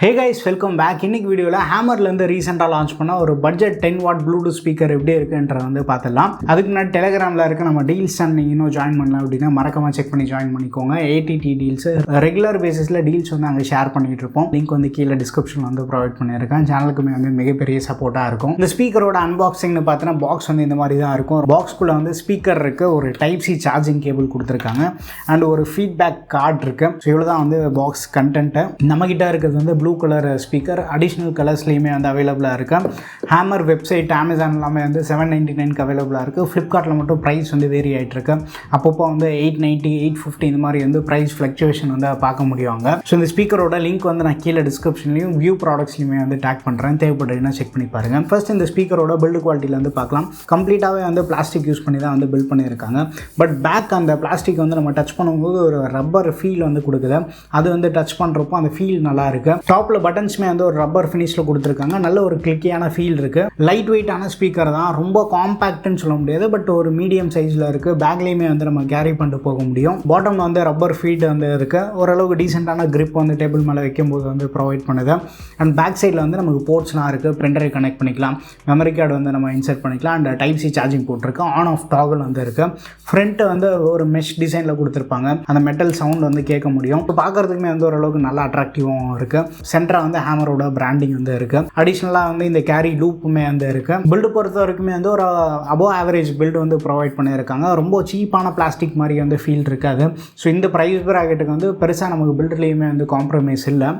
Hey guys, welcome back. இன்னைக்கு வீடியோவில் ஹேமர்லேருந்து ரீசெண்டாக லான்ச் பண்ண ஒரு பட்ஜெட் 10 வாட் ப்ளூடூத் ஸ்பீக்கர் எப்படி இருக்குன்றத வந்து பார்த்துடலாம். அதுக்கு முன்னாடி டெலிகிராமில் இருக்க நம்ம டீல்ஸ் நீங்கள் இன்னும் ஜாயின் பண்ணலாம் அப்படின்னா மறக்காம செக் பண்ணி ஜாயின் பண்ணிக்கோங்க. ஏடிடி டீல்ஸ் ரெகுலர் பேசிஸில் டீல்ஸ் வந்து அங்கே ஷேர் பண்ணிகிட்டு இருப்போம். லிங்க் வந்து கீழே டிஸ்கிரிப்ஷனில் வந்து ப்ரொவைட் பண்ணியிருக்கேன். சேனலுக்குமே வந்து மிகப்பெரிய சப்போர்ட்டாக இருக்கும். இந்த ஸ்பீக்கரோட அன்பாக்சிங்னு பார்த்தீங்கன்னா பாக்ஸ் வந்து இந்த மாதிரி தான் இருக்கும். பாக்ஸ்குள்ளே வந்து ஸ்பீக்கர் இருக்குது, ஒரு டைப் சி சார்ஜிங் கேபிள் கொடுத்துருக்காங்க அண்ட் ஒரு ஃபீட்பேக் கார்டு இருக்குது. ஸோ இவ்வளோ தான் வந்து பாக்ஸ் கண்டென்ட்டு. நம்மகிட்ட இருக்கிறது வந்து ப்ளூ கலர் ஸ்பீக்கர், அடிஷ்னல் கலர்ஸ்லையுமே வந்து அவைலபிளாக இருக்குது. ஹேமர் வெப்சைட், அமேசான் எல்லாமே வந்து 799 அவைலபிளாக இருக்குது. ஃப்ளிப்கார்ட்டில் மட்டும் ப்ரைஸ் வந்து வேரி ஆகிட்டு இருக்கு. அப்பப்போ வந்து 890, 850 இந்த மாதிரி வந்து ப்ரைஸ் ஃப்ளக்சுவேஷன் வந்து பார்க்க முடியுங்க. ஸோ இந்த ஸ்பீக்கரோட லிங்க் வந்து நான் கீழே டிஸ்கிரிப்ஷன்லையும் வியூ ப்ராடக்ட்ஸ்லையுமே வந்து டேக் பண்ணுறேன். தேவைப்படுறதுன்னா செக் பண்ணி பாருங்கள். ஃபர்ஸ்ட் இந்த ஸ்பீக்கரோட பில்டு குவாலிட்டியில் வந்து பார்க்கலாம். கம்ப்ளீட்டாகவே வந்து பிளாஸ்டிக் யூஸ் பண்ணி தான் வந்து பில்ட் பண்ணியிருக்காங்க. பட் பேக் அந்த பிளாஸ்டிக் வந்து நம்ம டச் பண்ணும்போது ஒரு ரப்பர் ஃபீல் வந்து கொடுக்குது. அது வந்து டச் பண்ணுறப்போ அந்த ஃபீல் நல்லா இருக்குது. டாப்பில் பட்டன்ஸுமே வந்து ஒரு ரப்பர் ஃபினிஷில் கொடுத்துருக்காங்க. நல்ல ஒரு கிளிக்கியான ஃபீல் இருக்குது. லைட் வெயிட்டான ஸ்பீக்கர் தான், ரொம்ப காம்பேக்ட்னு சொல்ல முடியாது, பட் ஒரு மீடியம் சைஸில் இருக்குது. பேக்லேயுமே வந்து நம்ம கேரி பண்ணிட்டு போக முடியும். பாட்டமில் வந்து ரப்பர் ஃபீட் வந்து இருக்குது. ஓரளவுக்கு டீசெண்டான கிரிப் வந்து டேபிள் மேலே வைக்கும்போது வந்து ப்ரொவைட் பண்ணுது. அண்ட் பேக் சைடில் வந்து நமக்கு போர்ட்ஸ்லாம் இருக்குது. பிரிண்டரை கனெக்ட் பண்ணிக்கலாம், மெமரி கார்டு வந்து நம்ம இன்சர்ட் பண்ணிக்கலாம். அண்ட் டைப் சி சார்ஜிங் போட்டிருக்கு. ஆன் ஆஃப் டாகல் வந்து இருக்குது. ஃப்ரண்ட் வந்து ஒரு மெஷ் டிசைனில் கொடுத்துருப்பாங்க. அந்த மெட்டல் சவுண்ட் வந்து கேட்க முடியும். இப்போ பார்க்குறதுக்குமே வந்து ஓரளவுக்கு நல்லா அட்ராக்டிவாகவும் இருக்குது. சென்டராக வந்து ஹேமரோட பிராண்டிங் வந்து இருக்குது. அடிஷ்னலாக வந்து இந்த கேரி லூப்புமே வந்து இருக்குது. பில்டு பொறுத்த வரைக்குமே வந்து ஒரு அபோவ் ஆவரேஜ் பில்டு வந்து ப்ரொவைட் பண்ணியிருக்காங்க. ரொம்ப சீப்பான பிளாஸ்டிக் மாதிரி வந்து ஃபீல் இருக்காது. ஸோ இந்த ப்ரைஸ் ப்ராக்கெட்டுக்கு வந்து பெருசாக நமக்கு பில்டுலேயுமே வந்து காம்ப்ரமைஸ் இல்லை.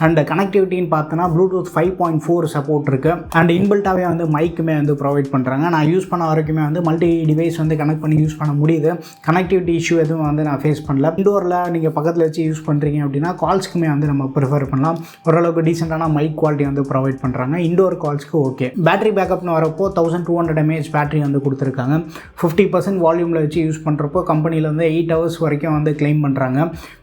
அண்ட் கனெக்டிவிட்டின்னு பார்த்தோன்னா ப்ளூடூத் 5.4 சப்போர்ட் இருக்குது. அண்ட் இன்பில்ட்டாகவே வந்து மைக்குமே வந்து ப்ரொவைட் பண்ணுறாங்க. நான் யூஸ் பண்ண வரைக்குமே வந்து மல்டி டிவைஸ் வந்து கனெக்ட் பண்ணி யூஸ் பண்ண முடியுது. கனெக்டிவிட்டி இஷ்யூ எதுவும் வந்து நான் ஃபேஸ் பண்ணல. இண்டோரில் நீங்கள் பக்கத்தில் வச்சு யூஸ் பண்ணுறீங்க அப்படின்னா கால்ஸ்க்குமே வந்து நம்ம ப்ரிஃபர் பண்ணலாம். ஓரளவுக்கு டீசெண்டான மைக் குவாலிட்டி வந்து ப்ரொவைட் பண்ணுறாங்க. இண்டோர் கால்ஸ்க்கு ஓகே. பேட்டரி பேக்கப்னு வரப்போ 1200 mAh பேட்டரி வந்து கொடுத்துருக்காங்க. 50% வால்யூமில் வச்சு யூஸ் பண்ணுறப்போ கம்பெனியில் வந்து 8 hours வரைக்கும் வந்து கிளைம் பண்ணுறாங்க.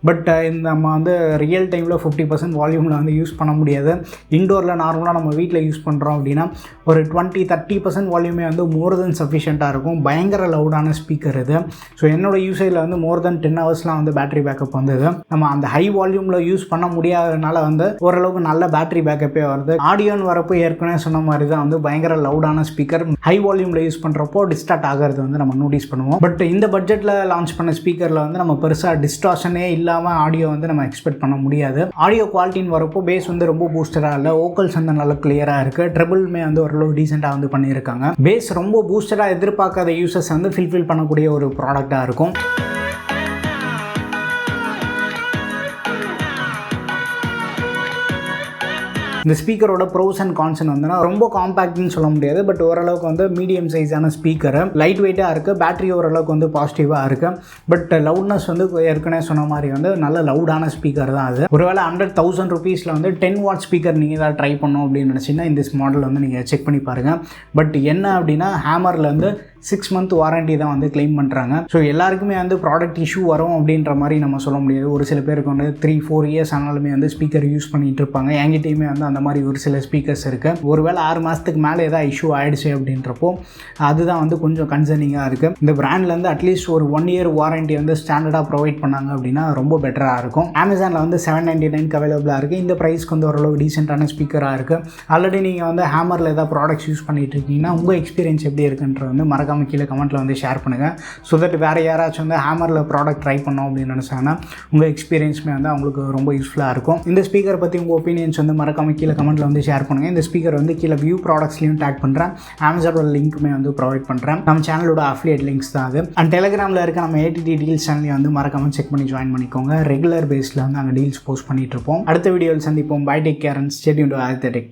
பட் இந்த நம்ம வந்து ரியல் டைமில் 50% வால்யூமில் வந்து யூஸ் பண்ண முடியாது. இண்டோரில் நார்மலாக நம்ம வீட்டில் யூஸ் பண்ணுறோம் அப்படின்னா ஒரு 20-30% வால்யூமே வந்து மோர் தென் சஃபிஷியண்ட்டாக இருக்கும். பயங்கர லவுடான ஸ்பீக்கர் இது. ஸோ என்னோடய யூசேஜில் வந்து மோர் தென் 10 hours வந்து பேட்டரி பேக்கப் வந்தது. நம்ம அந்த ஹை வால்யூமில் யூஸ் பண்ண முடியாததுனால வந்து ஓரளவுக்கு நல்ல பேட்டரி பேக்கப்பே வருது. ஆடியோன்னு வரப்போ ஏற்கனவே சொன்ன மாதிரி தான் வந்து பயங்கர லவுடான ஸ்பீக்கர். ஹை வால்யூமில் யூஸ் பண்ணுறப்போ டிஸ்டார்ட் ஆகிறது வந்து நம்ம நோட்டீஸ் பண்ணுவோம். பட் இந்த பட்ஜெட்டில் லான்ச் பண்ண ஸ்பீக்கரில் வந்து நம்ம பெருசாக டிஸ்டார்ஷனே இல்லாமல் ஆடியோ வந்து நம்ம எக்ஸ்பெக்ட் பண்ண முடியாது. ஆடியோ குவாலிட்டின்னு வரப்போ பேஸ் வந்து ரொம்ப பூஸ்டராக இல்லை, வோக்கல்ஸ் வந்து நல்லா கிளியராக இருக்குது. ட்ரிபிள்மே வந்து ஓரளவு டீசெண்டாக வந்து பண்ணியிருக்காங்க. பேஸ் ரொம்ப பூஸ்டராக எதிர்பார்க்காத யூசர்ஸ் வந்து ஃபில்ஃபில் பண்ணக்கூடிய ஒரு ப்ராடக்டாக இருக்கும். இந்த ஸ்பீக்கரோட ப்ரோஸ் அண்ட் கான்ஸ் வந்துன்னா ரொம்ப காம்பேக்ட்னு சொல்ல முடியாது, பட் ஓரளவுக்கு வந்து மீடியம் சைஸான ஸ்பீக்கர், லைட் வெயிட்டாக இருக்குது. பேட்டரி ஓரளவுக்கு வந்து பாசிட்டிவாக இருக்குது. பட் லவுட்னஸ் வந்து ஏற்கனவே சொன்ன மாதிரி வந்து நல்ல லவுடான ஸ்பீக்கர் தான் அது. ஒருவேளை 100,000 rupeesல வந்து 10 வாட் ஸ்பீக்கர் நீங்கள் ஏதாவது ட்ரை பண்ணோம் அப்படின்னு நினச்சிங்கன்னா இந்த மாடல் வந்து நீங்கள் செக் பண்ணி பாருங்கள். பட் என்ன அப்படின்னா ஹேமரில் வந்து 6 month வாரண்டி தான் வந்து கிளைம் பண்ணுறாங்க. ஸோ எல்லாருக்குமே வந்து ப்ராடக்ட் இஷ்யூ வரும் அப்படின்ற மாதிரி நம்ம சொல்ல முடியாது. ஒரு சில பேருக்கு வந்து 3-4 years ஆனாலுமே வந்து ஸ்பீக்கர் யூஸ் பண்ணிகிட்டு இருப்பாங்க. என்கிட்டையுமே வந்து அந்த மாதிரி ஒரு சில ஸ்பீக்கர்ஸ் இருக்குது. ஒருவேளை 6 மாதத்துக்கு மேலே ஏதாவது இஷ்யூ ஆகிடுச்சு அப்படின்றப்போ அதுதான் வந்து கொஞ்சம் கன்சர்னிங்காக இருக்குது. இந்த பிராண்ட்லேருந்து அட்லீஸ்ட் ஒரு 1 year வாரண்டி வந்து ஸ்டாண்டர்டாக ப்ரொவைட் பண்ணாங்க அப்படின்னா ரொம்ப பெட்டராக இருக்கும். அமேசானில் வந்து 799 அவைலபிளாக இருக்குது. இந்த ப்ரைஸ்க்கு வந்து ஓரளவு டீசெண்டான ஸ்பீக்கராக இருக்குது. ஆல்ரெடி நீங்கள் வந்து ஹேமரில் ஏதாவது ப்ராடக்ட்ஸ் யூஸ் பண்ணிகிட்டு இருக்கீங்கன்னா உங்கள் எக்ஸ்பீரியன்ஸ் எப்படி இருக்குன்றது வந்து மறக்காம கீழே கமெண்ட்டில் வந்து ஷேர் பண்ணுங்கள். ஸோ தட் வேறு யாராச்சும் வந்து ஹேமரில் ப்ராடக்ட் ட்ரை பண்ணோம் அப்படின்னு நினச்சாங்கன்னா உங்கள் எக்ஸ்பீரியன்ஸுமே வந்து அவங்களுக்கு ரொம்ப யூஸ்ஃபுல்லாக இருக்கும். இந்த ஸ்பீக்கர் பற்றி உங்கள் ஒப்பீனியன்ஸ் வந்து மறக்காம கீழே கமெண்ட்டில் வந்து ஷேர் பண்ணுங்கள். இந்த ஸ்பீக்கர் வந்து கீழே வியூ ப்ராடக்ட்ஸ்லையும் டேக் பண்ணுறேன். அமேசானோட லிங்க்குமே வந்து ப்ரொவைட் பண்ணுறேன். நம்ம சேனலோட அஃபிலியேட் லிங்க்ஸ் தான் அது. அண்ட் டெலிகிராமில் இருக்க நம்ம ஏடிடி டீல்ஸ் சேனலையும் வந்து மறக்காம செக் பண்ணி ஜாயின் பண்ணிக்கோங்க. ரெகுலர் பேஸில் வந்து அங்கே டீல்ஸ் போஸ்ட் பண்ணிட்டு இருப்போம். அடுத்த வீடியோவில் சந்திப்போம். Bye, take care and stay tuned with Aditya tech.